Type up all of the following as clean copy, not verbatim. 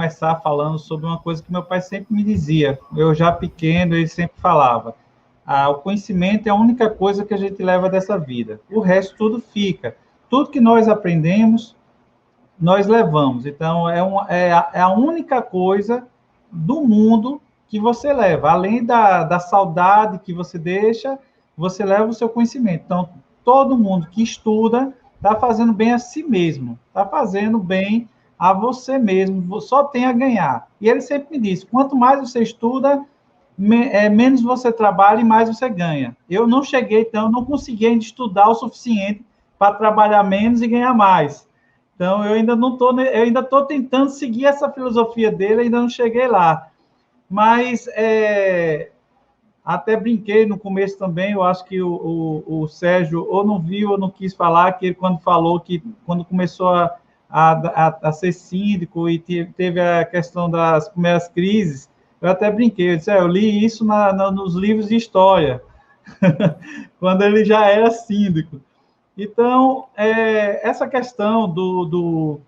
começar falando sobre uma coisa que meu pai sempre me dizia. Eu já pequeno, ele sempre falava: o conhecimento é a única coisa que a gente leva dessa vida. O resto tudo fica. Tudo que nós aprendemos, nós levamos. Então, é a única coisa do mundo que você leva. Além da saudade que você deixa, você leva o seu conhecimento. Então, todo mundo que estuda está fazendo bem a si mesmo, está fazendo bem a você mesmo, só tem a ganhar. E ele sempre me disse, quanto mais você estuda, menos você trabalha e mais você ganha. Eu não cheguei, então, eu não consegui ainda estudar o suficiente para trabalhar menos e ganhar mais. Então, eu ainda não estou, eu ainda estou tentando seguir essa filosofia dele, ainda não cheguei lá. Mas até brinquei no começo também, eu acho que o Sérgio ou não viu ou não quis falar, que ele quando falou que quando começou a ser síndico e teve a questão das primeiras crises, eu até brinquei, eu disse, eu li isso nos livros de história, quando ele já era síndico. Então, essa questão do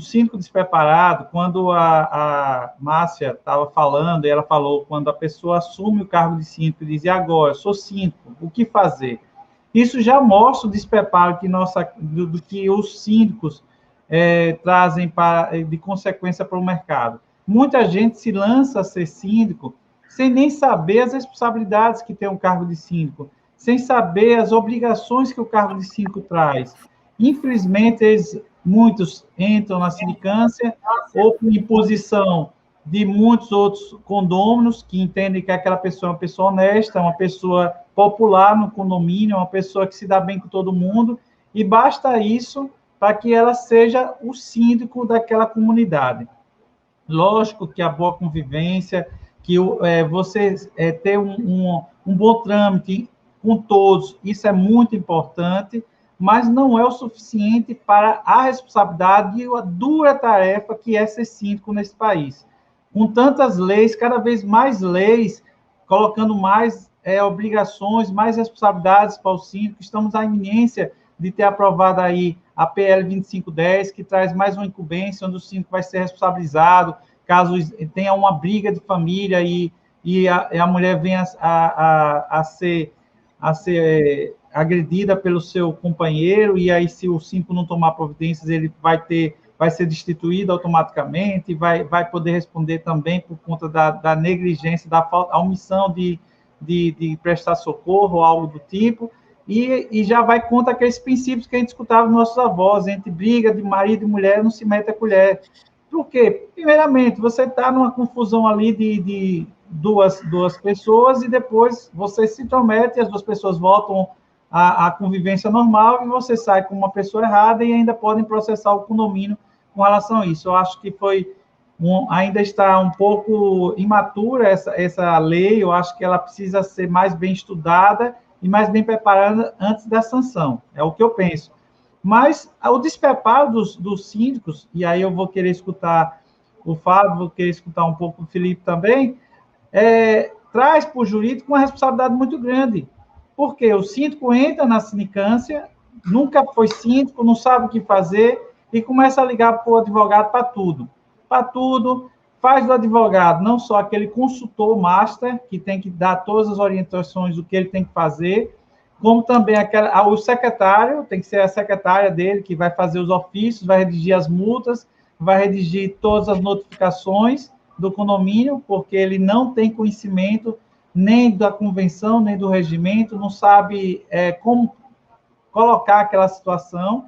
síndico despreparado, quando a Márcia estava falando, e ela falou, quando a pessoa assume o cargo de síndico e diz, e agora, eu sou síndico, o que fazer? Isso já mostra o despreparo do que os síndicos trazem de consequência para o mercado. Muita gente se lança a ser síndico sem nem saber as responsabilidades que tem um cargo de síndico, sem saber as obrigações que o cargo de síndico traz. Infelizmente, muitos entram na sindicância ou por imposição de muitos outros condôminos que entendem que aquela pessoa é uma pessoa honesta, uma pessoa popular no condomínio, uma pessoa que se dá bem com todo mundo, e basta isso para que ela seja o síndico daquela comunidade. Lógico que a boa convivência, que você ter um bom trâmite com todos, isso é muito importante, mas não é o suficiente para a responsabilidade e a dura tarefa que é ser síndico nesse país. Com tantas leis, cada vez mais leis, colocando mais obrigações, mais responsabilidades para o síndico, estamos à iminência de ter aprovado aí a PL 2510, que traz mais uma incumbência, onde o síndico vai ser responsabilizado, caso tenha uma briga de família e a mulher venha a ser agredida pelo seu companheiro, e aí, se o síndico não tomar providências, ele vai ser destituído automaticamente, vai poder responder também por conta da negligência, da falta, a omissão de prestar socorro ou algo do tipo, e já vai contra aqueles princípios que a gente escutava dos nossos avós, entre briga de marido e mulher, não se mete a colher. Por quê? Primeiramente, você está numa confusão ali de duas pessoas e depois você se intromete e as duas pessoas voltam à convivência normal e você sai com uma pessoa errada e ainda podem processar o condomínio com relação a isso. Eu acho que ainda está um pouco imatura essa lei, eu acho que ela precisa ser mais bem estudada e mais bem preparada antes da sanção, é o que eu penso. Mas o despreparo dos síndicos, e aí eu vou querer escutar o Fábio, vou querer escutar um pouco o Felipe também, traz para o jurídico uma responsabilidade muito grande. Porque o síndico entra na sindicância, nunca foi síndico, não sabe o que fazer, e começa a ligar para o advogado para tudo. Para tudo, faz do advogado não só aquele consultor master, que tem que dar todas as orientações do que ele tem que fazer, como também o secretário, tem que ser a secretária dele, que vai fazer os ofícios, vai redigir as multas, vai redigir todas as notificações do condomínio, porque ele não tem conhecimento nem da convenção, nem do regimento, não sabe como colocar aquela situação,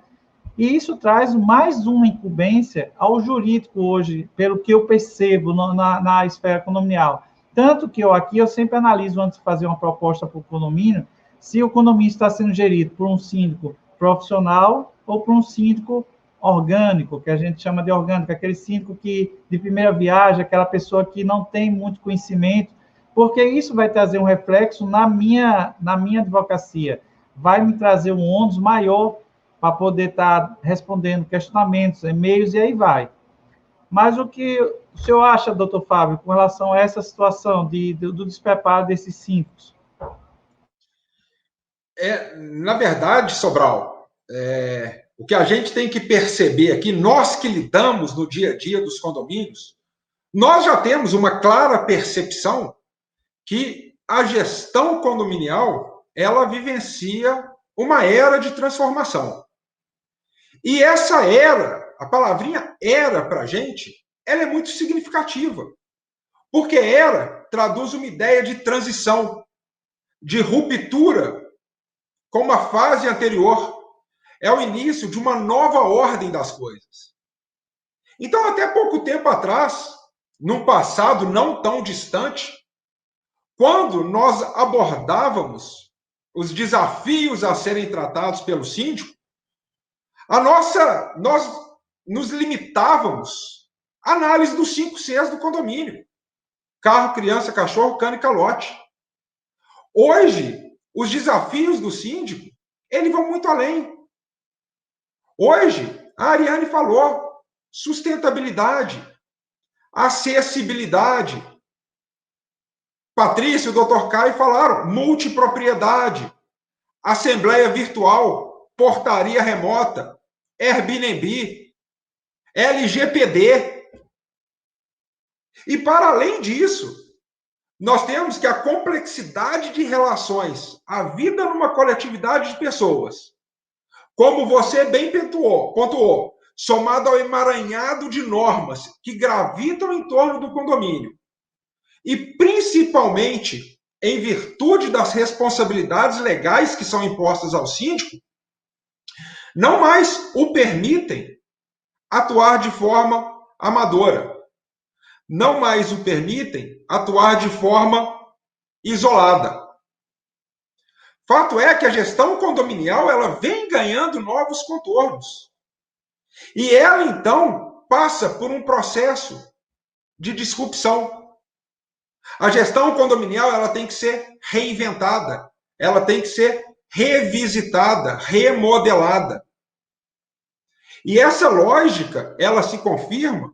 e isso traz mais uma incumbência ao jurídico hoje, pelo que eu percebo na esfera condominial. Tanto que eu sempre analiso, antes de fazer uma proposta para o condomínio, se o condomínio está sendo gerido por um síndico profissional ou por um síndico orgânico, que a gente chama de orgânico, aquele síndico que, de primeira viagem, aquela pessoa que não tem muito conhecimento, porque isso vai trazer um reflexo na minha advocacia, vai me trazer um ônus maior para poder estar respondendo questionamentos, e-mails, e aí vai. Mas o que o senhor acha, doutor Fábio, com relação a essa situação do despreparo desses síndicos? Na verdade, Sobral, o que a gente tem que perceber aqui, nós que lidamos no dia a dia dos condomínios, nós já temos uma clara percepção que a gestão condominial, ela vivencia uma era de transformação. E essa era, a palavrinha era para a gente, ela é muito significativa. Porque era traduz uma ideia de transição, de ruptura com uma fase anterior. É o início de uma nova ordem das coisas. Então, até pouco tempo atrás, num passado não tão distante, quando nós abordávamos os desafios a serem tratados pelo síndico, nós nos limitávamos à análise dos 5 Cs do condomínio: carro, criança, cachorro, cano e calote. Hoje, os desafios do síndico, eles vão muito além. Hoje, a Ariane falou, sustentabilidade, acessibilidade. Patrícia e o Dr. Caio falaram, multipropriedade, assembleia virtual, portaria remota, Airbnb, LGPD. E para além disso, nós temos que a complexidade de relações, a vida numa coletividade de pessoas, como você bem pontuou, somado ao emaranhado de normas que gravitam em torno do condomínio, e principalmente em virtude das responsabilidades legais que são impostas ao síndico, não mais o permitem atuar de forma amadora, não mais o permitem atuar de forma isolada. Fato é que a gestão condominial ela vem ganhando novos contornos. E ela, então, passa por um processo de disrupção. A gestão condominial ela tem que ser reinventada, ela tem que ser revisitada, remodelada. E essa lógica, ela se confirma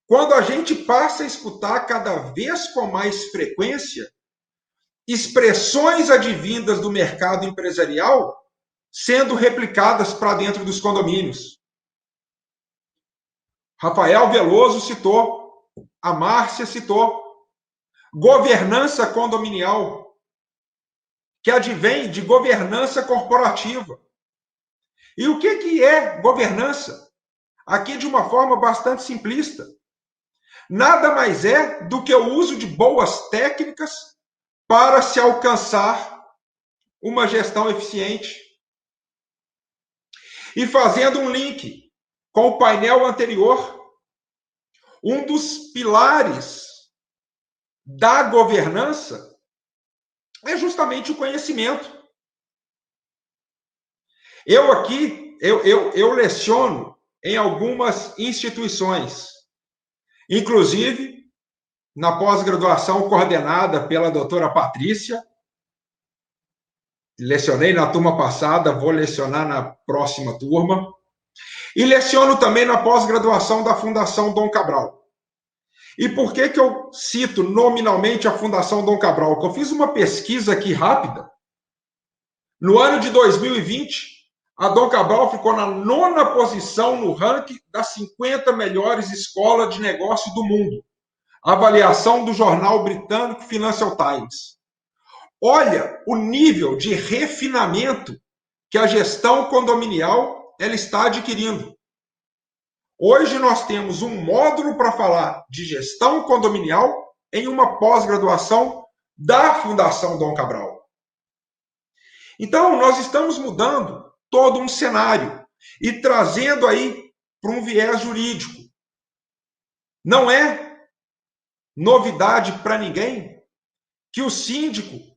quando a gente passa a escutar cada vez com mais frequência expressões advindas do mercado empresarial sendo replicadas para dentro dos condomínios. Rafael Veloso citou, a Márcia citou, governança condominial, que advém de governança corporativa. E o que é governança? Aqui de uma forma bastante simplista. Nada mais é do que o uso de boas técnicas para se alcançar uma gestão eficiente. E fazendo um link com o painel anterior, um dos pilares da governança é justamente o conhecimento. Eu leciono em algumas instituições, inclusive na pós-graduação coordenada pela doutora Patrícia. Lecionei na turma passada, vou lecionar na próxima turma. E leciono também na pós-graduação da Fundação Dom Cabral. E por que eu cito nominalmente a Fundação Dom Cabral? Porque eu fiz uma pesquisa aqui rápida. No ano de 2020, a Dom Cabral ficou na 9ª posição no ranking das 50 melhores escolas de negócio do mundo. Avaliação do jornal britânico Financial Times. Olha o nível de refinamento que a gestão condominial ela está adquirindo. Hoje nós temos um módulo para falar de gestão condominial em uma pós-graduação da Fundação Dom Cabral. Então, nós estamos mudando todo um cenário e trazendo aí para um viés jurídico. Não é novidade para ninguém que o síndico,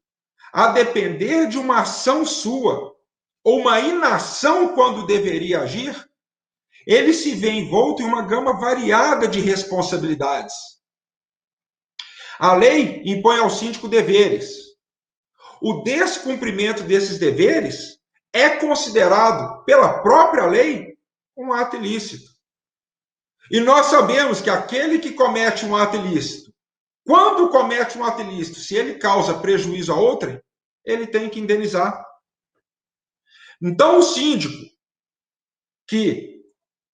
a depender de uma ação sua ou uma inação quando deveria agir, ele se vê envolto em uma gama variada de responsabilidades. A lei impõe ao síndico deveres. O descumprimento desses deveres é considerado pela própria lei um ato ilícito. E nós sabemos que aquele que comete um ato ilícito, quando comete um ato ilícito, se ele causa prejuízo a outrem, ele tem que indenizar. Então, o síndico, que,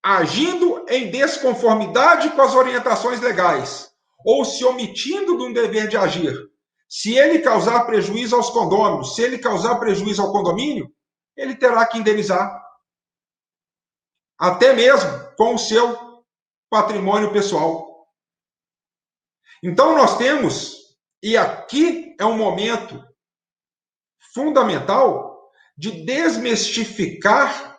agindo em desconformidade com as orientações legais, ou se omitindo de um dever de agir, se ele causar prejuízo aos condôminos, se ele causar prejuízo ao condomínio, ele terá que indenizar. Até mesmo com o seu patrimônio pessoal. Então nós temos, e aqui é um momento fundamental de desmistificar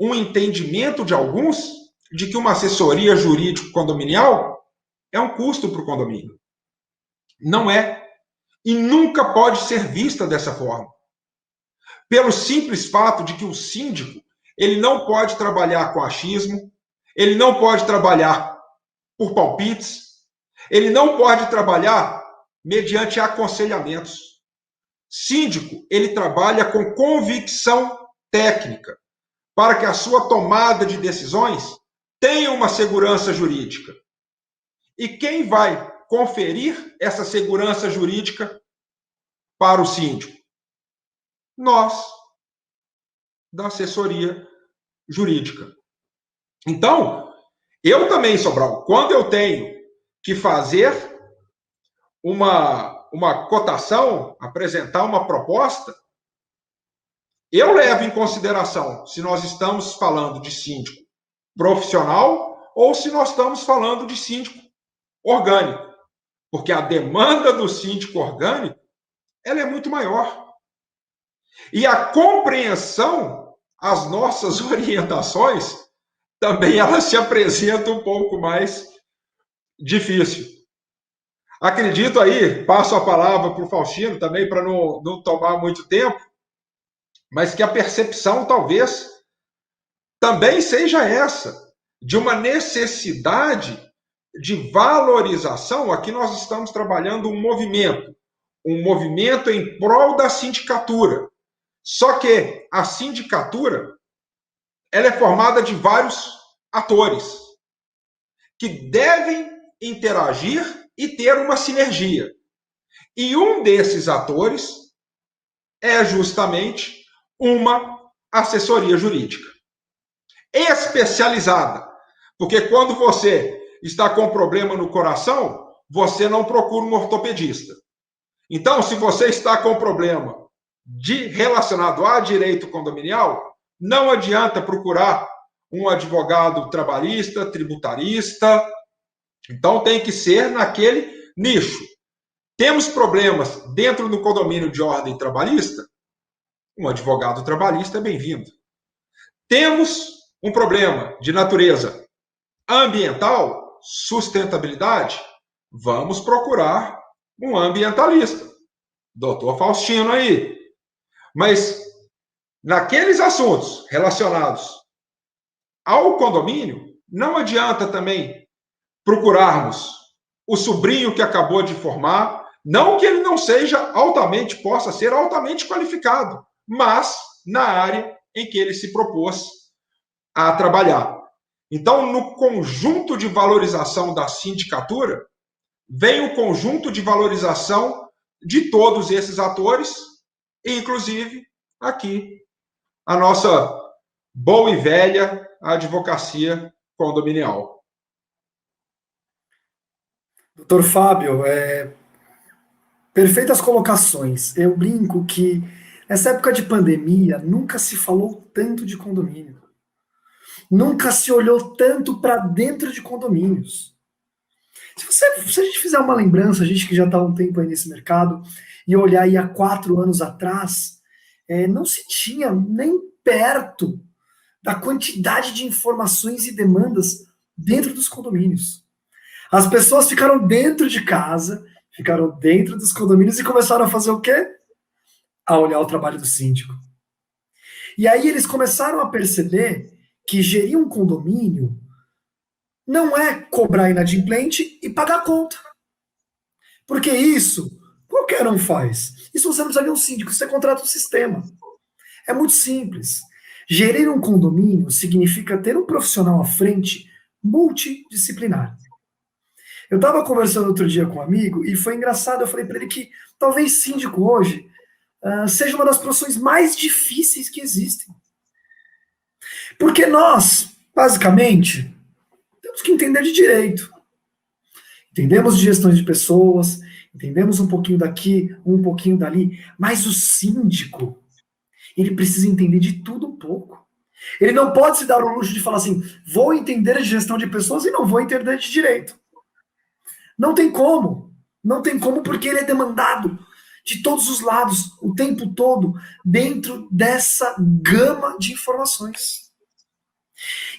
um entendimento de alguns de que uma assessoria jurídico condominial é um custo para o condomínio. Não é. E nunca pode ser vista dessa forma. Pelo simples fato de que o síndico, ele não pode trabalhar com achismo, ele não pode trabalhar por palpites, ele não pode trabalhar mediante aconselhamentos. Síndico, ele trabalha com convicção técnica, para que a sua tomada de decisões tenha uma segurança jurídica. E quem vai conferir essa segurança jurídica para o síndico? Nós, da assessoria jurídica. Então, eu também, Sobral, quando eu tenho que fazer uma cotação, apresentar uma proposta, eu levo em consideração se nós estamos falando de síndico profissional ou se nós estamos falando de síndico orgânico. Porque a demanda do síndico orgânico, ela é muito maior. E a compreensão, as nossas orientações, também elas se apresentam um pouco mais difícil. Acredito aí, passo a palavra para o Faustino também, para não tomar muito tempo, mas que a percepção talvez também seja essa, de uma necessidade de valorização. Aqui nós estamos trabalhando um movimento em prol da sindicatura. Só que a sindicatura, ela é formada de vários atores que devem interagir e ter uma sinergia. E um desses atores é justamente uma assessoria jurídica especializada. Porque quando você está com problema no coração, você não procura um ortopedista. Então, se você está com problema relacionado a direito condominial, não adianta procurar um advogado trabalhista, tributarista. Então, tem que ser naquele nicho. Temos problemas dentro do condomínio de ordem trabalhista? Um advogado trabalhista é bem-vindo. Temos um problema de natureza ambiental, sustentabilidade? Vamos procurar um ambientalista. Doutor Faustino aí. Mas, naqueles assuntos relacionados ao condomínio, não adianta também procurarmos o sobrinho que acabou de formar, não que ele não possa ser altamente qualificado, mas na área em que ele se propôs a trabalhar. Então, no conjunto de valorização da sindicatura, vem o conjunto de valorização de todos esses atores, inclusive aqui a nossa boa e velha advocacia condominial. Doutor Fábio, perfeitas colocações. Eu brinco que nessa época de pandemia nunca se falou tanto de condomínio. Nunca se olhou tanto para dentro de condomínios. Se a gente fizer uma lembrança, a gente que já está há um tempo aí nesse mercado, e olhar aí há 4 anos atrás, não se tinha nem perto da quantidade de informações e demandas dentro dos condomínios. As pessoas ficaram dentro de casa, ficaram dentro dos condomínios e começaram a fazer o quê? A olhar o trabalho do síndico. E aí eles começaram a perceber que gerir um condomínio não é cobrar inadimplente e pagar a conta. Porque isso, qualquer um faz. Isso você não precisa de um síndico, você contrata um sistema. É muito simples. Gerir um condomínio significa ter um profissional à frente multidisciplinar. Eu estava conversando outro dia com um amigo e foi engraçado, eu falei para ele que talvez síndico hoje seja uma das profissões mais difíceis que existem. Porque nós, basicamente, temos que entender de direito. Entendemos de gestão de pessoas, entendemos um pouquinho daqui, um pouquinho dali, mas o síndico, ele precisa entender de tudo um pouco. Ele não pode se dar o luxo de falar assim, vou entender de gestão de pessoas e não vou entender de direito. Não tem como. Não tem como porque ele é demandado de todos os lados, o tempo todo, dentro dessa gama de informações.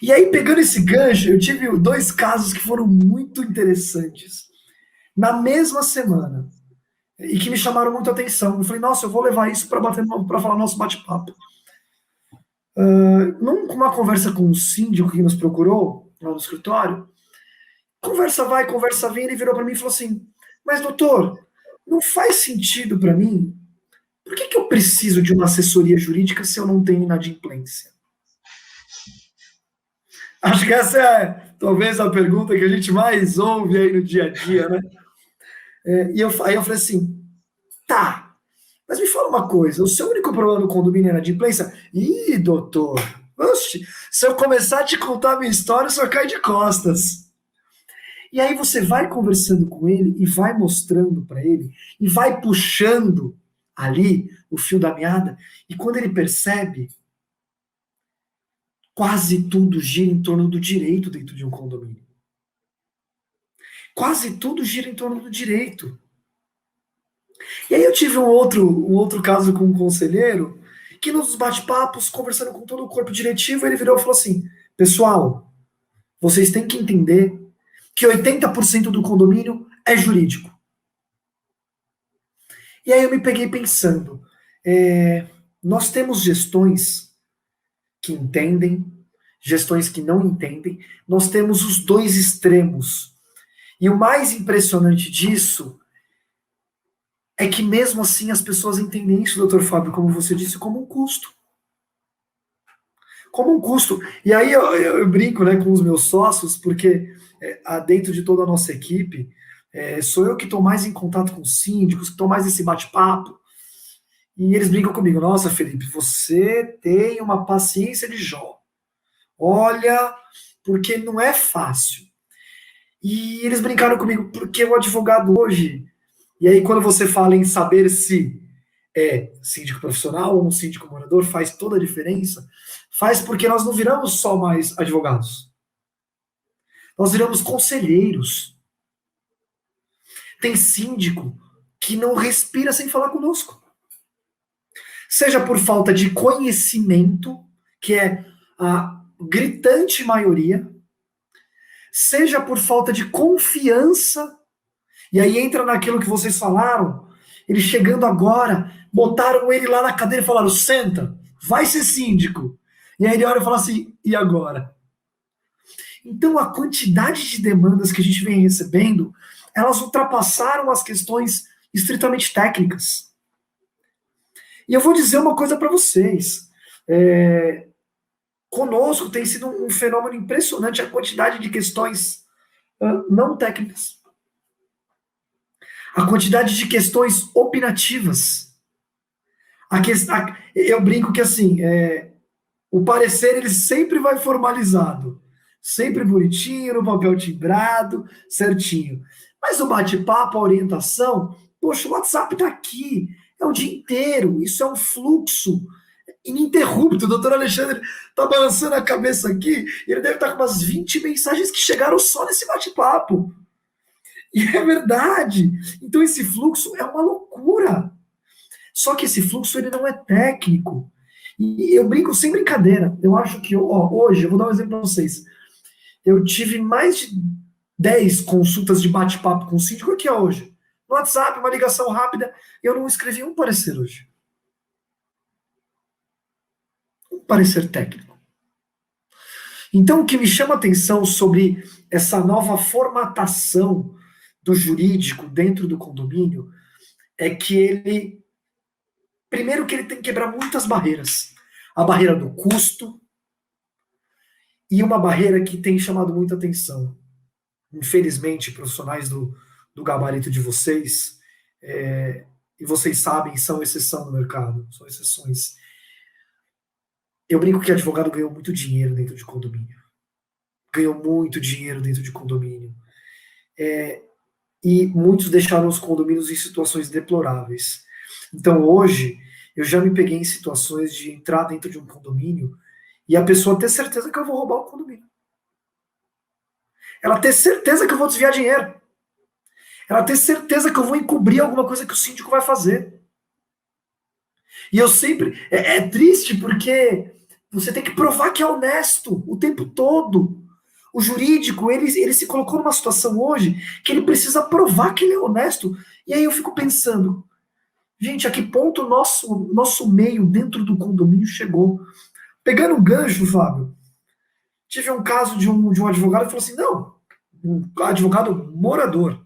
E aí, pegando esse gancho, eu tive 2 casos que foram muito interessantes. Na mesma semana. E que me chamaram muito a atenção. Eu falei, nossa, eu vou levar isso para falar nosso bate-papo. Numa conversa com um síndico que nos procurou, lá no escritório, conversa vai, conversa vem, ele virou para mim e falou assim, mas doutor, não faz sentido para mim, por que eu preciso de uma assessoria jurídica se eu não tenho inadimplência? Acho que essa é talvez a pergunta que a gente mais ouve aí no dia a dia, né? Aí eu falei assim, tá, mas me fala uma coisa, o seu único problema no condomínio é inadimplência? Ih, doutor, oxe, se eu começar a te contar a minha história, só cai de costas. E aí você vai conversando com ele e vai mostrando para ele e vai puxando ali o fio da meada e quando ele percebe, quase tudo gira em torno do direito dentro de um condomínio. Quase tudo gira em torno do direito. E aí eu tive um outro caso com um conselheiro que nos bate-papos, conversando com todo o corpo diretivo, ele virou e falou assim, pessoal, vocês têm que entender que 80% do condomínio é jurídico. E aí eu me peguei pensando, nós temos gestões que entendem, gestões que não entendem, nós temos os 2 extremos. E o mais impressionante disso é que mesmo assim as pessoas entendem isso, doutor Fábio, como você disse, como um custo. Como um custo. E aí eu brinco, né, com os meus sócios, porque dentro de toda a nossa equipe, sou eu que estou mais em contato com os síndicos, que estou mais nesse bate-papo. E eles brincam comigo, nossa, Felipe, você tem uma paciência de Jó. Olha, porque não é fácil. E eles brincaram comigo, porque o advogado hoje... E aí quando você fala em saber se é síndico profissional ou um síndico morador, faz toda a diferença. Faz porque nós não viramos só mais advogados. Nós viramos conselheiros. Tem síndico que não respira sem falar conosco. Seja por falta de conhecimento, que é a gritante maioria, seja por falta de confiança, e aí entra naquilo que vocês falaram, ele chegando agora, botaram ele lá na cadeira e falaram, senta, vai ser síndico. E aí ele olha e fala assim, e agora? Então a quantidade de demandas que a gente vem recebendo, elas ultrapassaram as questões estritamente técnicas. E eu vou dizer uma coisa para vocês, conosco tem sido um fenômeno impressionante a quantidade de questões não técnicas. A quantidade de questões opinativas. Eu brinco que assim, o parecer ele sempre vai formalizado, sempre bonitinho, no papel timbrado, certinho. Mas o bate-papo, a orientação, poxa, o WhatsApp está aqui, é o dia inteiro, isso é um fluxo ininterrupto. O doutor Alexandre está balançando a cabeça aqui, e ele deve estar com umas 20 mensagens que chegaram só nesse bate-papo. E é verdade. Então esse fluxo é uma loucura. Só que esse fluxo ele não é técnico. E eu brinco sem brincadeira. Eu acho que hoje, eu vou dar um exemplo para vocês. Eu tive mais de 10 consultas de bate-papo com o síndico aqui hoje. No WhatsApp, uma ligação rápida. Eu não escrevi um parecer hoje. Um parecer técnico. Então o que me chama a atenção sobre essa nova formatação do jurídico dentro do condomínio é que ele, primeiro que ele tem que quebrar muitas barreiras. A barreira do custo e uma barreira que tem chamado muita atenção. Infelizmente, profissionais do gabarito de vocês, e vocês sabem, são exceção no mercado, são exceções. Eu brinco que advogado ganhou muito dinheiro dentro de condomínio. Ganhou muito dinheiro dentro de condomínio. E muitos deixaram os condomínios em situações deploráveis. Então, hoje, eu já me peguei em situações de entrar dentro de um condomínio e a pessoa ter certeza que eu vou roubar o condomínio. Ela ter certeza que eu vou desviar dinheiro. Ela ter certeza que eu vou encobrir alguma coisa que o síndico vai fazer. E eu sempre... É triste porque você tem que provar que é honesto o tempo todo. O jurídico, ele se colocou numa situação hoje que ele precisa provar que ele é honesto. E aí eu fico pensando, gente, a que ponto o nosso meio dentro do condomínio chegou? Pegando um gancho, Fábio, tive um caso de um advogado que falou assim, não, um advogado morador.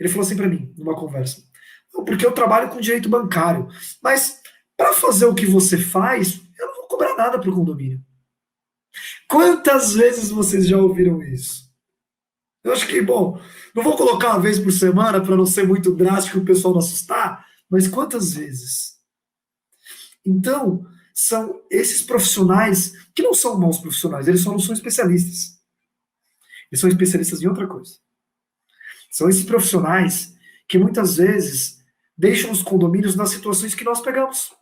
Ele falou assim para mim, numa conversa, não, porque eu trabalho com direito bancário, mas para fazer o que você faz, eu não vou cobrar nada para o condomínio. Quantas vezes vocês já ouviram isso? Eu acho que, bom, não vou colocar uma vez por semana para não ser muito drástico e o pessoal não assustar, mas quantas vezes? Então, são esses profissionais que não são bons profissionais, eles só não são especialistas. Eles são especialistas em outra coisa. São esses profissionais que muitas vezes deixam os condomínios nas situações que nós pegamos.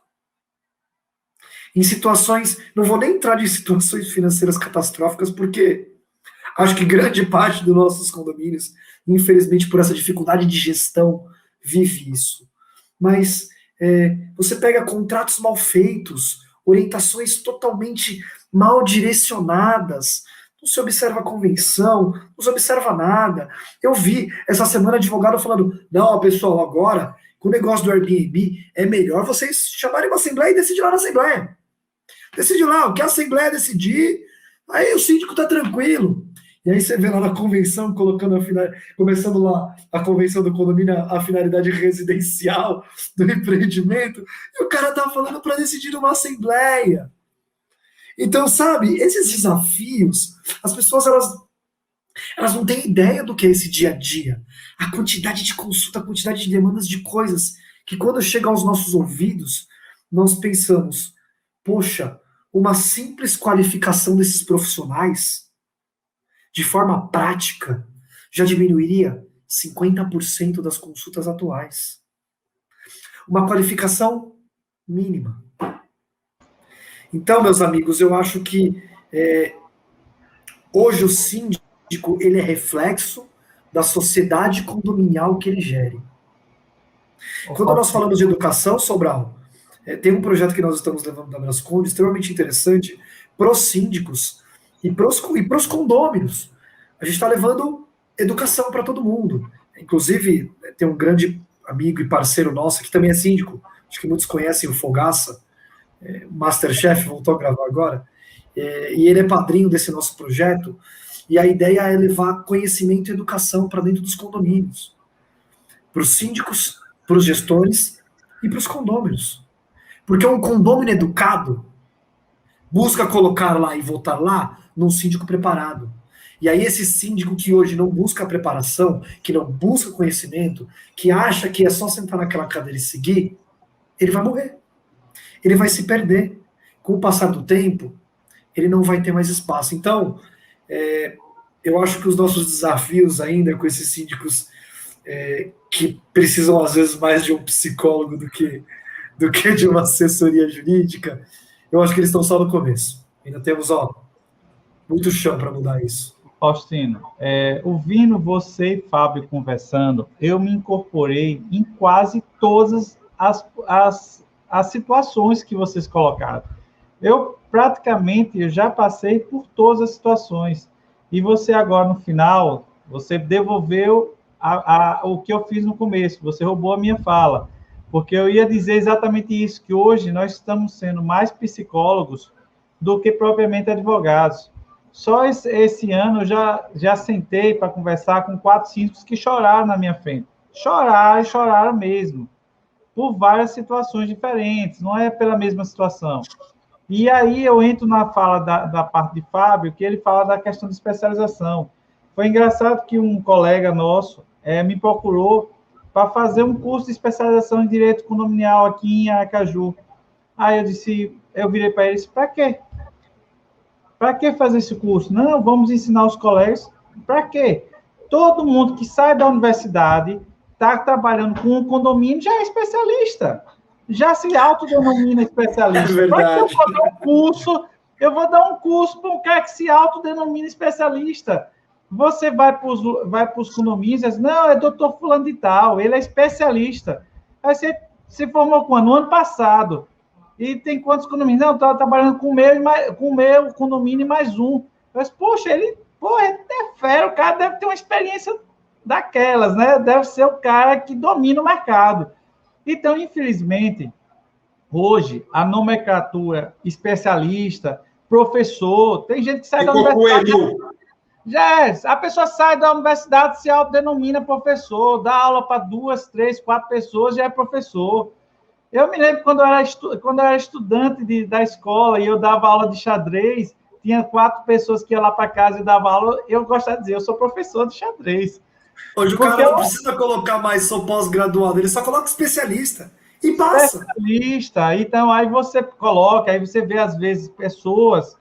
Em situações, não vou nem entrar em situações financeiras catastróficas, porque acho que grande parte dos nossos condomínios, infelizmente por essa dificuldade de gestão, vive isso. Mas você pega contratos mal feitos, orientações totalmente mal direcionadas, não se observa a convenção, não se observa nada. Eu vi essa semana advogado falando, não, pessoal, agora, com o negócio do Airbnb, é melhor vocês chamarem uma assembleia e decidir lá na assembleia. Decide lá, o que a Assembleia decidir, aí o síndico tá tranquilo. E aí você vê lá na convenção, começando lá a convenção do condomínio, a finalidade residencial do empreendimento, e o cara tá falando para decidir numa Assembleia. Então, sabe, esses desafios, as pessoas, elas não têm ideia do que é esse dia a dia. A quantidade de consulta, a quantidade de demandas de coisas, que quando chega aos nossos ouvidos, nós pensamos, poxa, uma simples qualificação desses profissionais, de forma prática, já diminuiria 50% das consultas atuais. Uma qualificação mínima. Então, meus amigos, eu acho que hoje o síndico ele é reflexo da sociedade condominial que ele gere. Quando nós falamos de educação, Sobral, tem um projeto que nós estamos levando da Brascond, extremamente interessante, para os síndicos e para os condôminos. A gente está levando educação para todo mundo. Inclusive, tem um grande amigo e parceiro nosso, que também é síndico, acho que muitos conhecem o Fogaça, Masterchef, voltou a gravar agora, e ele é padrinho desse nosso projeto, e a ideia é levar conhecimento e educação para dentro dos condomínios, para os síndicos, para os gestores e para os condôminos. Porque um condômino educado busca colocar lá e votar lá num síndico preparado. E aí esse síndico que hoje não busca preparação, que não busca conhecimento, que acha que é só sentar naquela cadeira e seguir, ele vai morrer. Ele vai se perder. Com o passar do tempo, ele não vai ter mais espaço. Então, eu acho que os nossos desafios ainda com esses síndicos que precisam às vezes mais de um psicólogo do que de uma assessoria jurídica, eu acho que eles estão só no começo. Ainda temos, muito chão para mudar isso. Faustino, ouvindo você e Fábio conversando, eu me incorporei em quase todas as situações que vocês colocaram. Eu já passei por todas as situações. E você agora, no final, você devolveu o que eu fiz no começo, você roubou a minha fala. Porque eu ia dizer exatamente isso, que hoje nós estamos sendo mais psicólogos do que propriamente advogados. Só esse ano eu já sentei para conversar com 4 síndicos que choraram na minha frente. Choraram mesmo. Por várias situações diferentes, não é pela mesma situação. E aí eu entro na fala da parte de Fábio, que ele fala da questão de especialização. Foi engraçado que um colega nosso me procurou para fazer um curso de especialização em direito condominial aqui em Aracaju. Aí eu disse, eu virei para eles, para quê? Para que fazer esse curso? Não, vamos ensinar os colegas. Para quê? Todo mundo que sai da universidade, está trabalhando com um condomínio, já é especialista. Já se autodenomina especialista. É verdade. Eu vou dar um curso para um cara que se autodenomina especialista. Você vai para os condomínios e diz, não, é doutor fulano de tal, ele é especialista. Aí você se formou quando? No ano passado. E tem quantos condomínios? Não, estava trabalhando com o meu condomínio e mais um. Mas, poxa, ele é fera, o cara deve ter uma experiência daquelas, né? Deve ser o cara que domina o mercado. Então, infelizmente, hoje, a nomenclatura especialista, professor, tem gente que sai da universidade... A pessoa sai da universidade, se autodenomina professor, dá aula para 2, 3, 4 pessoas, já é professor. Eu me lembro quando eu era estudante da escola e eu dava aula de xadrez, tinha 4 pessoas que iam lá para casa e dava aula, eu gostava de dizer, eu sou professor de xadrez. Hoje o cara não precisa colocar mais sou pós-graduado, ele só coloca especialista e passa. Especialista. Então, aí você coloca, aí você vê, às vezes, pessoas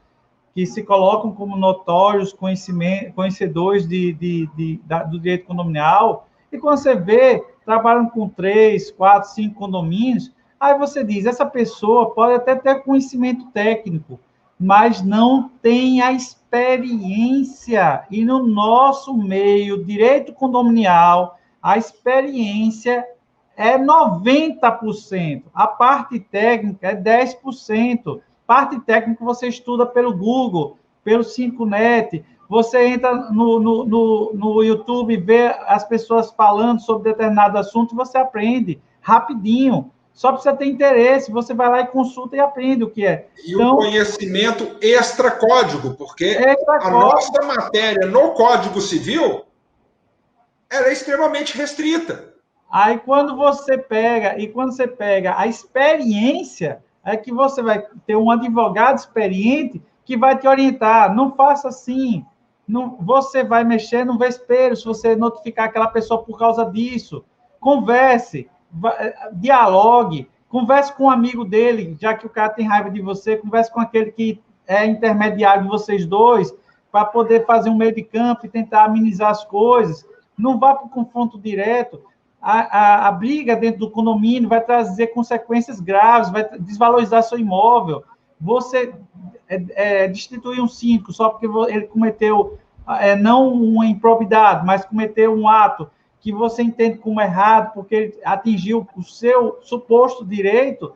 que se colocam como notórios conhecedores do direito condominial, e quando você vê, trabalham com 3, 4, 5 condomínios, aí você diz, essa pessoa pode até ter conhecimento técnico, mas não tem a experiência. E no nosso meio, direito condominial, a experiência é 90%. A parte técnica é 10%. Parte técnica você estuda pelo Google, pelo 5net, você entra no YouTube e vê as pessoas falando sobre determinado assunto, você aprende rapidinho. Só precisa ter interesse, você vai lá e consulta e aprende o que é. E então, o conhecimento extra-código, porque a nossa matéria no Código Civil ela é extremamente restrita. Aí, quando você pega a experiência, é que você vai ter um advogado experiente que vai te orientar. Não faça assim. Não, você vai mexer no vespeiro se você notificar aquela pessoa por causa disso. Converse, dialogue, converse com um amigo dele, já que o cara tem raiva de você, converse com aquele que é intermediário de vocês dois, para poder fazer um meio de campo e tentar amenizar as coisas. Não vá para o confronto direto. A briga dentro do condomínio vai trazer consequências graves, vai desvalorizar seu imóvel. Você destituir um síndico só porque ele cometeu, não uma improbidade, mas cometeu um ato que você entende como errado, porque ele atingiu o seu suposto direito,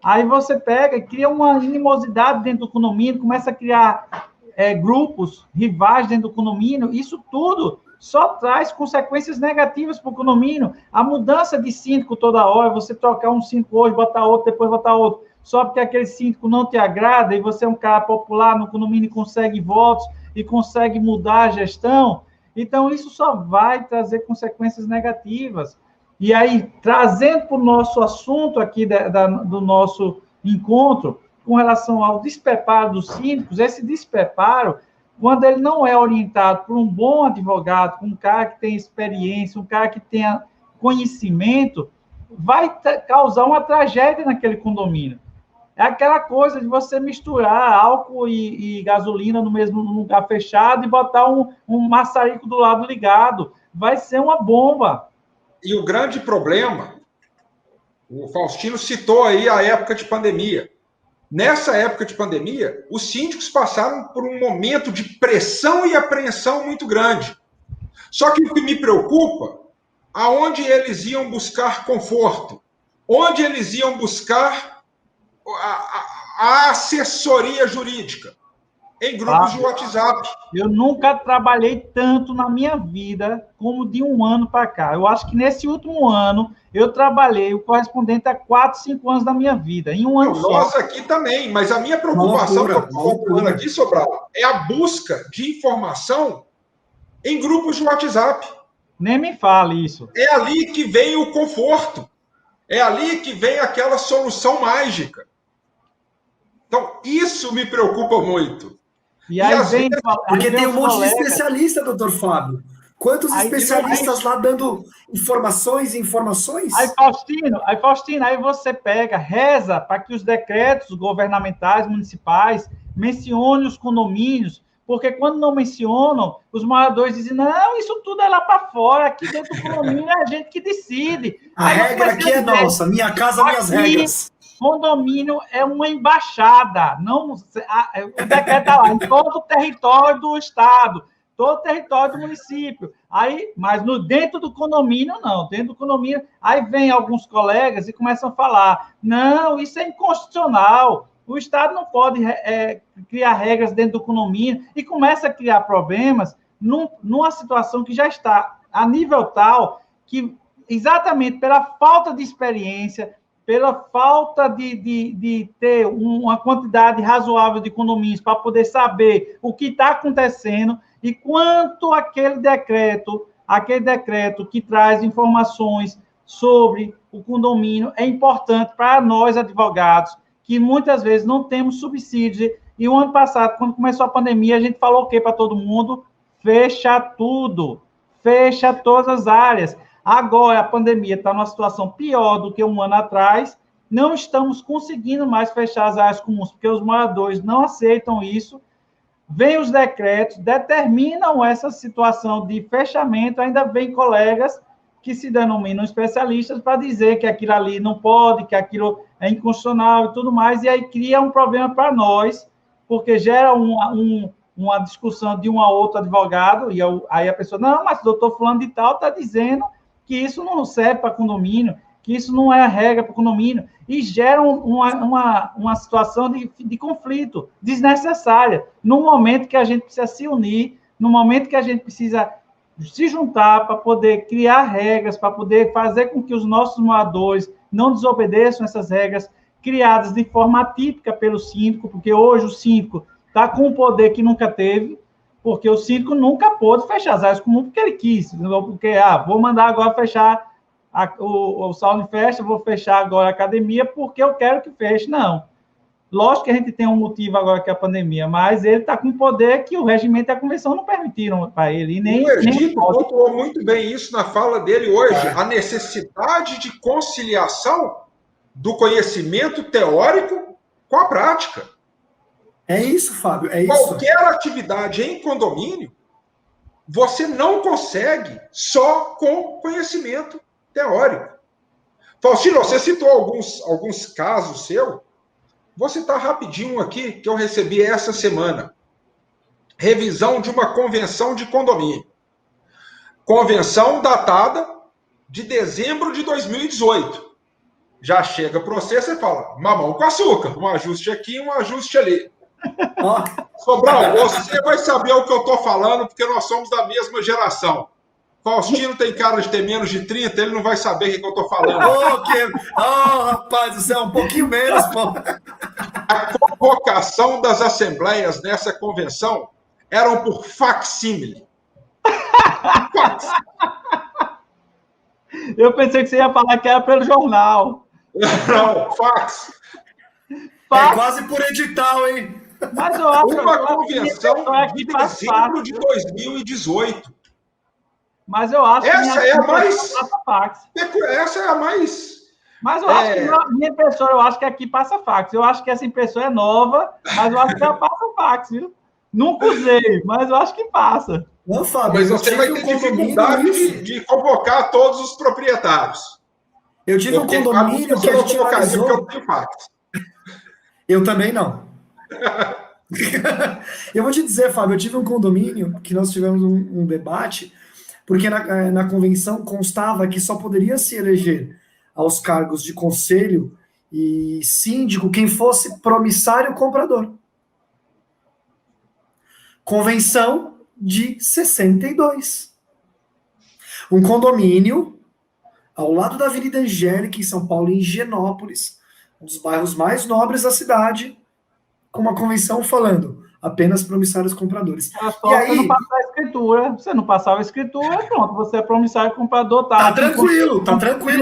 aí você pega e cria uma animosidade dentro do condomínio, começa a criar grupos rivais dentro do condomínio, isso tudo só traz consequências negativas para o condomínio. A mudança de síndico toda hora, você trocar um síndico hoje, botar outro, depois botar outro, só porque aquele síndico não te agrada e você é um cara popular no condomínio e consegue votos e consegue mudar a gestão, então isso só vai trazer consequências negativas. E aí, trazendo para o nosso assunto aqui do nosso encontro, com relação ao despreparo dos síndicos, esse despreparo, quando ele não é orientado por um bom advogado, um cara que tem experiência, um cara que tenha conhecimento, vai causar uma tragédia naquele condomínio. É aquela coisa de você misturar álcool e gasolina no mesmo lugar fechado e botar um maçarico do lado ligado. Vai ser uma bomba. E o grande problema, o Faustino citou aí a época de pandemia. Nessa época de pandemia, os síndicos passaram por um momento de pressão e apreensão muito grande. Só que o que me preocupa, aonde eles iam buscar conforto, onde eles iam buscar a assessoria jurídica, em grupos de WhatsApp. Eu nunca trabalhei tanto na minha vida como de um ano para cá. Eu acho que nesse último ano eu trabalhei o correspondente a 4, 5 anos da minha vida, em um ano só. Nós aqui também, mas a minha preocupação que eu estou falando aqui, Sobral, é a busca de informação em grupos de WhatsApp. Nem me fale isso. É ali que vem o conforto. É ali que vem aquela solução mágica. Então, isso me preocupa muito. E aí vem, porque tem um monte de especialista, doutor Fábio. Quantos especialistas lá dando informações e informações? Aí, Faustino, aí você pega, reza para que os decretos governamentais, municipais, mencionem os condomínios, porque quando não mencionam, os moradores dizem, não, isso tudo é lá para fora, aqui dentro do condomínio é a gente que decide. A regra aqui é nossa, minha casa, minhas regras. Condomínio é uma embaixada, não, o decreto está lá em todo o território do estado, todo o território do município. Aí, mas dentro do condomínio, não. Dentro do condomínio, aí vem alguns colegas e começam a falar, não, isso é inconstitucional, o Estado não pode criar regras dentro do condomínio, e começa a criar problemas numa situação que já está a nível tal que, exatamente pela falta de experiência, pela falta de ter uma quantidade razoável de condomínios para poder saber o que está acontecendo e quanto aquele decreto que traz informações sobre o condomínio é importante para nós, advogados, que muitas vezes não temos subsídios. E o ano passado, quando começou a pandemia, a gente falou o quê para todo mundo? Fecha tudo, fecha todas as áreas. Agora, a pandemia está numa situação pior do que um ano atrás, não estamos conseguindo mais fechar as áreas comuns, porque os moradores não aceitam isso. Vêm os decretos, determinam essa situação de fechamento, ainda vem colegas que se denominam especialistas para dizer que aquilo ali não pode, que aquilo é inconstitucional e tudo mais, e aí cria um problema para nós, porque gera uma discussão de um a outro advogado, e aí a pessoa, não, mas o doutor fulano de tal está dizendo que isso não serve para condomínio, que isso não é a regra para condomínio, e gera uma situação de conflito desnecessária, no momento que a gente precisa se unir, no momento que a gente precisa se juntar para poder criar regras, para poder fazer com que os nossos moradores não desobedeçam essas regras criadas de forma atípica pelo síndico, porque hoje o síndico está com um poder que nunca teve, porque o síndico nunca pôde fechar as áreas comuns porque ele quis, porque, vou mandar agora fechar o salão de festa, vou fechar agora a academia porque eu quero que feche. Não. Lógico que a gente tem um motivo agora que é a pandemia, mas ele está com poder que o regimento e a convenção não permitiram para ele. E nem, o Ergito pontuou muito bem isso na fala dele hoje, a necessidade de conciliação do conhecimento teórico com a prática. É isso, Fábio, é isso. Qualquer atividade em condomínio, você não consegue só com conhecimento teórico. Faustino, você citou alguns casos seus. Vou citar rapidinho aqui, que eu recebi essa semana. Revisão de uma convenção de condomínio. Convenção datada de dezembro de 2018. Já chega para você, você fala, mamão com açúcar. Um ajuste aqui, um ajuste ali. Sobral, você vai saber o que eu estou falando, porque nós somos da mesma geração. Faustino tem cara de ter menos de 30, ele não vai saber o que eu estou falando. Rapaz do céu, um pouquinho menos, pô. A convocação das assembleias nessa convenção eram por facsímile. Fax. Eu pensei que você ia falar que era pelo jornal. Não, fax. É quase por edital, hein? Mas eu acho uma convenção de dezembro de 2018. Mas eu acho essa é a mais. Fax. Essa é a mais. Mas eu acho que minha impressora, eu acho que aqui passa fax. Eu acho que essa impressora é nova, mas eu acho que ela passa fax, viu? Nunca usei, mas eu acho que passa. Não, Fábio, mas você vai ter dificuldade de convocar todos os proprietários. Eu tive um condomínio que a gente analisou. Eu tenho fax. Eu também não. Eu vou te dizer, Fábio, eu tive um condomínio que nós tivemos um debate, porque na convenção constava que só poderia se eleger aos cargos de conselho e síndico quem fosse promissário comprador. Convenção de 62. Um condomínio ao lado da Avenida Angélica, em São Paulo, em Higienópolis, um dos bairros mais nobres da cidade, com uma convenção falando apenas promissários compradores. E aí, você não passar a escritura, você não passava a escritura, pronto, você é promissário comprador. Tá tranquilo,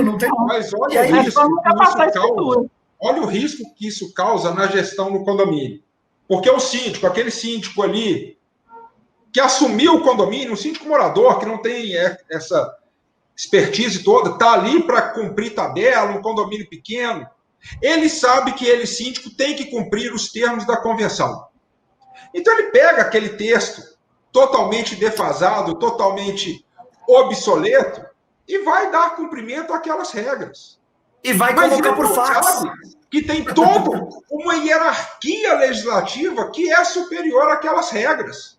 não tem. Mas olha o risco que isso causa. Olha o risco que isso causa na gestão no condomínio. Porque o síndico, aquele síndico ali, que assumiu o condomínio, um síndico morador que não tem essa expertise toda, está ali para cumprir tabela, um condomínio pequeno, ele sabe que ele, síndico, tem que cumprir os termos da convenção. Então ele pega aquele texto totalmente defasado, totalmente obsoleto, e vai dar cumprimento àquelas regras. E vai colocar por fax. Que tem toda uma hierarquia legislativa que é superior àquelas regras.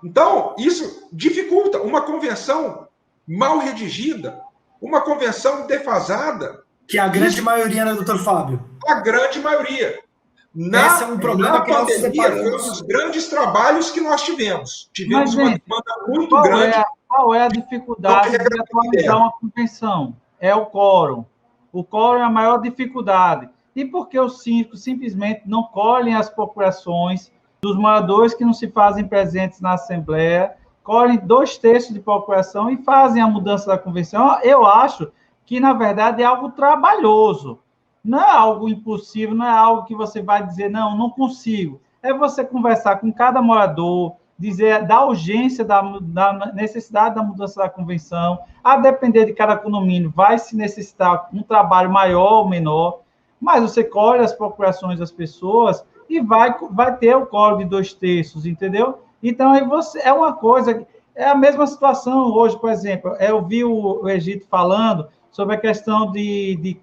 Então, isso dificulta uma convenção mal redigida, uma convenção defasada. Que a grande maioria, né, doutor Fábio? A grande maioria. Esse é um problema que nós separamos. Foi um dos grandes trabalhos que nós tivemos. Tivemos uma demanda muito grande. Qual é a dificuldade de atualizar uma convenção? É o quórum. O quórum é a maior dificuldade. E por que os síndicos simplesmente não colhem as procurações dos moradores que não se fazem presentes na Assembleia, colhem 2/3 de procuração e fazem a mudança da convenção? Eu acho que, na verdade, é algo trabalhoso. Não é algo impossível, não é algo que você vai dizer, não consigo. É você conversar com cada morador, dizer da urgência, da necessidade da mudança da convenção, a depender de cada condomínio, vai se necessitar um trabalho maior ou menor, mas você colhe as procurações das pessoas e vai ter o quórum de 2/3, entendeu? Então, aí você, é uma coisa, é a mesma situação hoje, por exemplo, eu vi o Egito falando sobre a questão de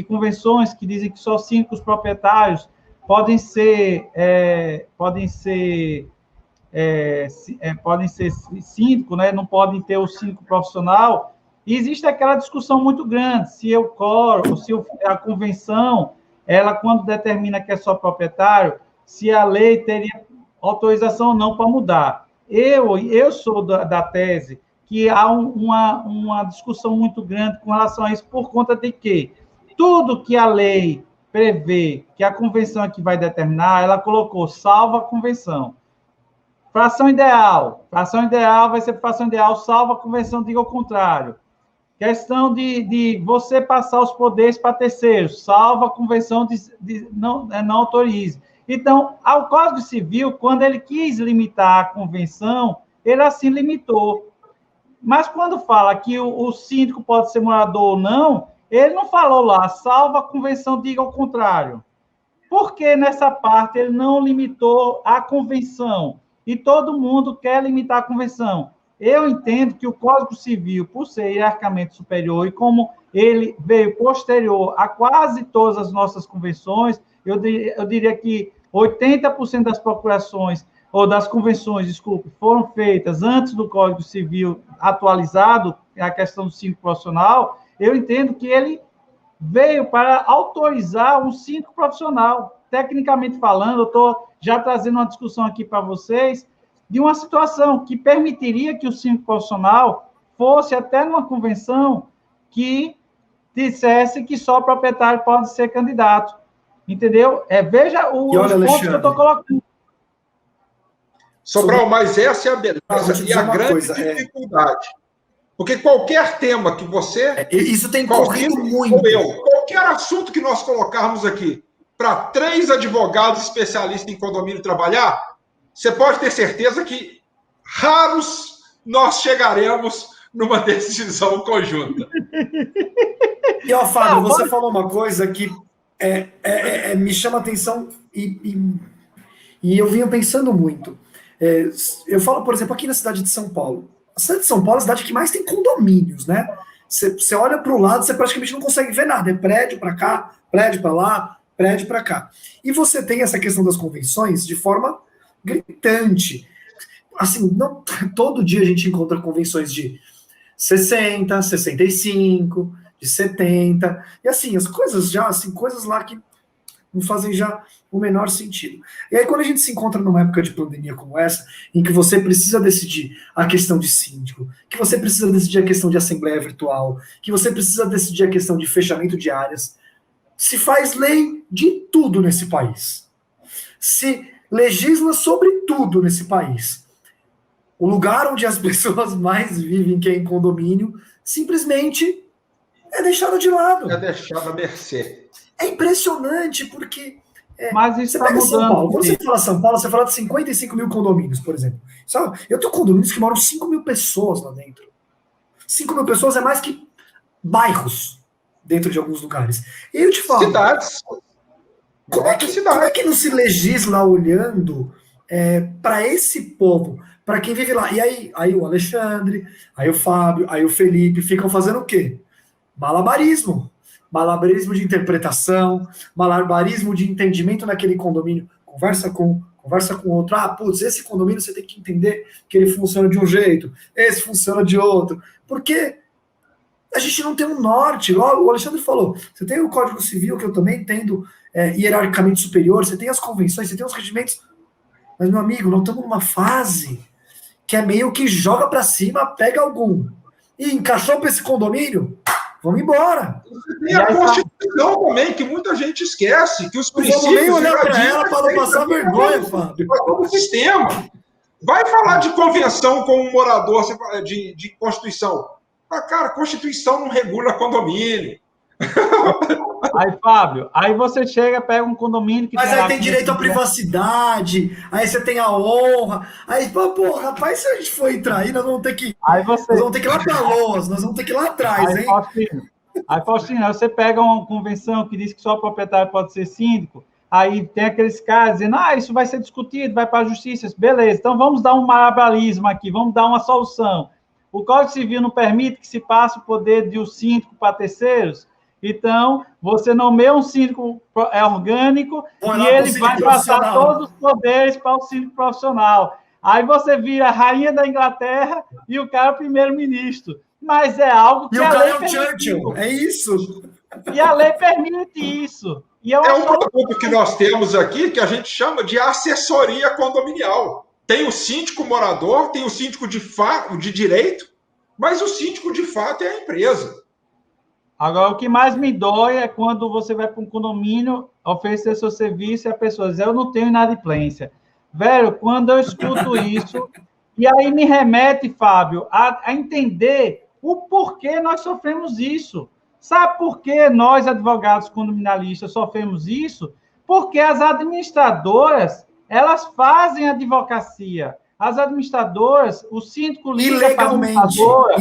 convenções que dizem que só 5 proprietários podem ser síndico, né? Não podem ter o síndico profissional. E existe aquela discussão muito grande, se a convenção, ela, quando determina que é só proprietário, se a lei teria autorização ou não para mudar. Eu sou da tese que há uma discussão muito grande com relação a isso, por conta de que tudo que a lei prevê, que a convenção é que vai determinar, ela colocou salvo a convenção. Fração ideal vai ser fração ideal, salvo a convenção, diga o contrário. Questão de você passar os poderes para terceiros, salvo a convenção não autorize. Então, ao Código Civil, quando ele quis limitar a convenção, ele assim limitou. Mas quando fala que o síndico pode ser morador ou não, ele não falou lá, salvo a convenção, diga o contrário. Por que nessa parte ele não limitou a convenção? E todo mundo quer limitar a convenção. Eu entendo que o Código Civil, por ser hierarquicamente superior, e como ele veio posterior a quase todas as nossas convenções, eu diria que 80% das procurações, ou das convenções, desculpe, foram feitas antes do Código Civil atualizado, a questão do síndico profissional. Eu entendo que ele veio para autorizar um síndico profissional. Tecnicamente falando, eu estou já trazendo uma discussão aqui para vocês de uma situação que permitiria que o síndico profissional fosse até numa convenção que dissesse que só o proprietário pode ser candidato. Entendeu? Veja os pontos que eu estou colocando. Sobral, mas essa é a beleza e a grande dificuldade. Porque qualquer tema que você... Isso tem corrido muito. Qualquer assunto que nós colocarmos aqui para 3 advogados especialistas em condomínio trabalhar, você pode ter certeza que raros nós chegaremos numa decisão conjunta. E, ó, Fábio, você falou uma coisa que me chama a atenção e eu vinha pensando muito. Eu falo, por exemplo, aqui na cidade de São Paulo. A cidade de São Paulo é a cidade que mais tem condomínios, né? Você olha para o lado, você praticamente não consegue ver nada. É prédio para cá, prédio para lá, prédio para cá. E você tem essa questão das convenções de forma gritante. Assim, não, todo dia a gente encontra convenções de 60, 65, de 70. E assim, as coisas já, assim, coisas lá que não fazem já o menor sentido. E aí, quando a gente se encontra numa época de pandemia como essa, em que você precisa decidir a questão de síndico, que você precisa decidir a questão de assembleia virtual, que você precisa decidir a questão de fechamento de áreas, se faz lei de tudo nesse país. Se legisla sobre tudo nesse país. O lugar onde as pessoas mais vivem, que é em condomínio, simplesmente é deixado de lado. É deixado à mercê. É impressionante, porque Mas isso Você está pega São mudando. Paulo, quando você fala São Paulo, você fala de 55 mil condomínios, por exemplo. Sabe? Eu tenho condomínios que moram 5 mil pessoas lá dentro. 5 mil pessoas é mais que bairros dentro de alguns lugares. E eu te falo, Cidades. como é que não se legisla olhando para esse povo, para quem vive lá? E aí o Alexandre, aí o Fábio, aí o Felipe ficam fazendo o quê? Malabarismo. Malabarismo de interpretação, malabarismo de entendimento naquele condomínio. Conversa com outro. Ah, putz, esse condomínio você tem que entender que ele funciona de um jeito, esse funciona de outro. Porque a gente não tem um norte. O Alexandre falou, você tem o Código Civil, que eu também entendo hierarquicamente superior, você tem as convenções, você tem os regimentos. Mas, meu amigo, nós estamos numa fase que é meio que joga para cima, pega algum. E encaixou para esse condomínio, vamos embora. Tem a Constituição também, que muita gente esquece, que os princípios... Não vou nem olhar para ela para não passar vergonha, Fábio. Todo o sistema. Vai falar de convenção com um morador de Constituição. Ah, cara, Constituição não regula condomínio. Aí, Fábio, aí você chega, pega um condomínio que mas aí tem direito à privacidade, aí você tem a honra, aí, pô, rapaz, se a gente for entrar aí, nós vamos ter que nós vamos ter que ir lá para Loas, nós vamos ter que ir lá atrás, aí, hein? Faustino, aí você pega uma convenção que diz que só o proprietário pode ser síndico, aí tem aqueles caras dizendo, isso vai ser discutido, vai para a justiça, beleza, então vamos dar um malabarismo aqui, vamos dar uma solução. O Código Civil não permite que se passe o poder de um síndico para terceiros. Então, você nomeia um síndico orgânico e ele vai passar todos os poderes para o síndico profissional. Aí você vira a rainha da Inglaterra e o cara é o primeiro-ministro. Mas é algo que a lei permite. Churchill, é isso. E a lei permite isso. E é um produto que nós temos aqui que a gente chama de assessoria condominial. Tem o síndico morador, tem o síndico de direito, mas o síndico de fato é a empresa. Agora, o que mais me dói é quando você vai para um condomínio oferecer seu serviço e a pessoa diz, eu não tenho inadimplência. Velho, quando eu escuto isso, e aí me remete, Fábio, a entender o porquê nós sofremos isso. Sabe por que nós, advogados condominalistas, sofremos isso? Porque as administradoras, elas fazem advocacia. As administradoras, o síndico liga para a administradora,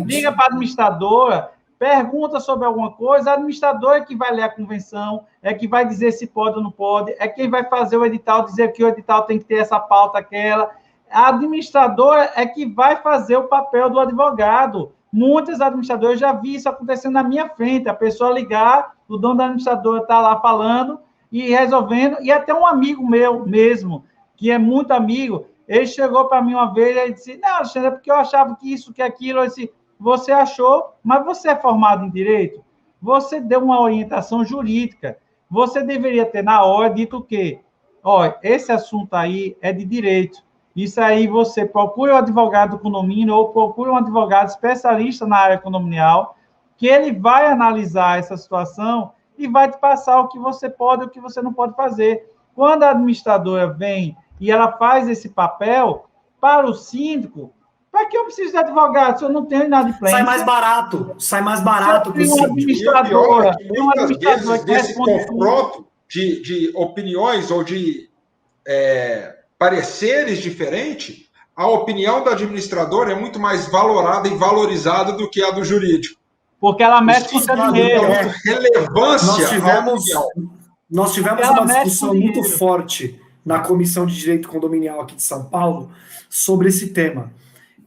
liga para a administradora, pergunta sobre alguma coisa, a administradora é que vai ler a convenção, é que vai dizer se pode ou não pode, é quem vai fazer o edital, dizer que o edital tem que ter essa pauta, aquela. A administradora é que vai fazer o papel do advogado. Muitas administradoras, já vi isso acontecendo na minha frente, a pessoa ligar, o dono da administradora está lá falando e resolvendo, e até um amigo meu mesmo, que é muito amigo, ele chegou para mim uma vez e disse, não, Alexandre, é porque eu achava que isso, que aquilo, eu disse, você achou, mas você é formado em direito, você deu uma orientação jurídica, você deveria ter na hora dito o quê? Olha, esse assunto aí é de direito, isso aí você procura um advogado do condomínio ou procura um advogado especialista na área condominial, que ele vai analisar essa situação e vai te passar o que você pode e o que você não pode fazer. Quando a administradora vem e ela faz esse papel para o síndico, para que eu preciso de advogado se eu não tenho inadimplência? Sai mais barato para o síndico. Administradora, muitas vezes, nesse confronto de opiniões ou de pareceres diferentes, a opinião da administradora é muito mais valorada e valorizada do que a do jurídico. Porque ela mexe com o seu dinheiro. Relevância. Nós tivemos uma discussão muito forte na Comissão de Direito Condominial aqui de São Paulo sobre esse tema.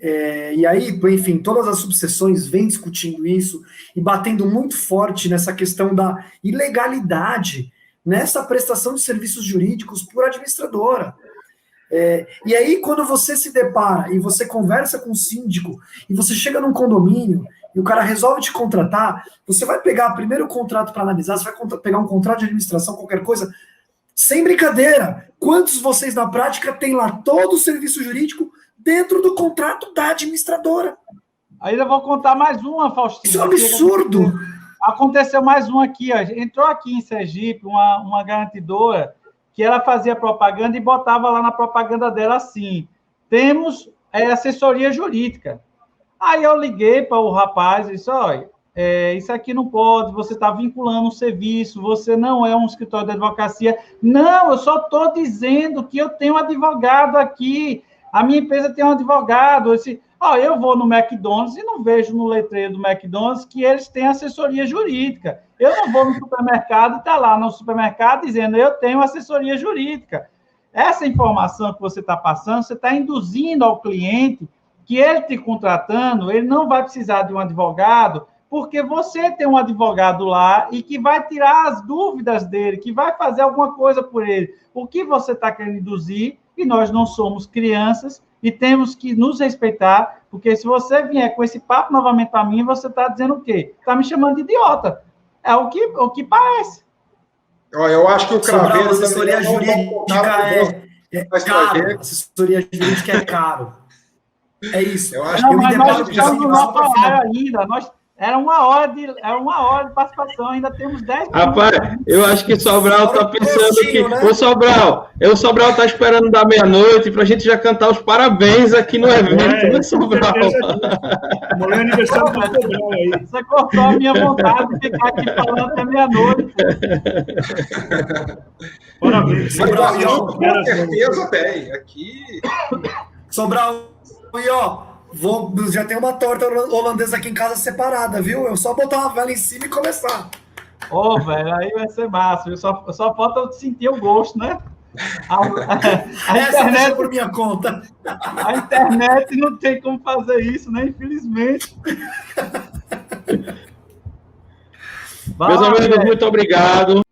E aí, enfim, todas as subseções vêm discutindo isso e batendo muito forte nessa questão da ilegalidade nessa prestação de serviços jurídicos por administradora. E aí, quando você se depara e você conversa com o síndico e você chega num condomínio e o cara resolve te contratar, você vai pegar primeiro o contrato para analisar, você vai pegar um contrato de administração, qualquer coisa, sem brincadeira. Quantos vocês na prática têm lá todo o serviço jurídico dentro do contrato da administradora? Aí eu vou contar mais uma, Faustino. Isso é um absurdo. Aconteceu mais uma aqui, ó. Entrou aqui em Sergipe uma garantidora que ela fazia propaganda e botava lá na propaganda dela assim, temos assessoria jurídica. Aí eu liguei para o rapaz e disse, olha, isso aqui não pode, você está vinculando um serviço, você não é um escritório de advocacia. Não, eu só estou dizendo que eu tenho um advogado aqui, a minha empresa tem um advogado. Eu vou no McDonald's e não vejo no letreiro do McDonald's que eles têm assessoria jurídica. Eu não vou no supermercado e está lá no supermercado dizendo eu tenho assessoria jurídica. Essa informação que você está passando, você está induzindo ao cliente que ele te contratando, ele não vai precisar de um advogado, porque você tem um advogado lá e que vai tirar as dúvidas dele, que vai fazer alguma coisa por ele. O que você está querendo induzir, e nós não somos crianças, e temos que nos respeitar, porque se você vier com esse papo novamente para mim, você está dizendo o quê? Está me chamando de idiota. É o que parece. Eu acho que o Craveiro... Assessoria jurídica é caro. Assessoria jurídica é caro. É isso. Eu acho que mas nós estamos no nosso horário ainda. Era uma hora de participação, ainda temos 10 minutos. Rapaz, eu acho que Sobral está pensando que... Né? O Sobral está esperando da meia-noite para a gente já cantar os parabéns aqui no evento, né, Sobral? Amanhã é aniversário do Sobral aí. Você cortou a minha vontade de ficar aqui falando até meia-noite. Parabéns. Sobral, com certeza tem. Aqui... Sobral, e ó... já tem uma torta holandesa aqui em casa separada, viu? Eu só botar uma vela em cima e começar. Velho, aí vai ser massa. Só falta eu sentir o gosto, né? A internet por minha conta. A internet não tem como fazer isso, né? Infelizmente. Meus amigos, muito obrigado.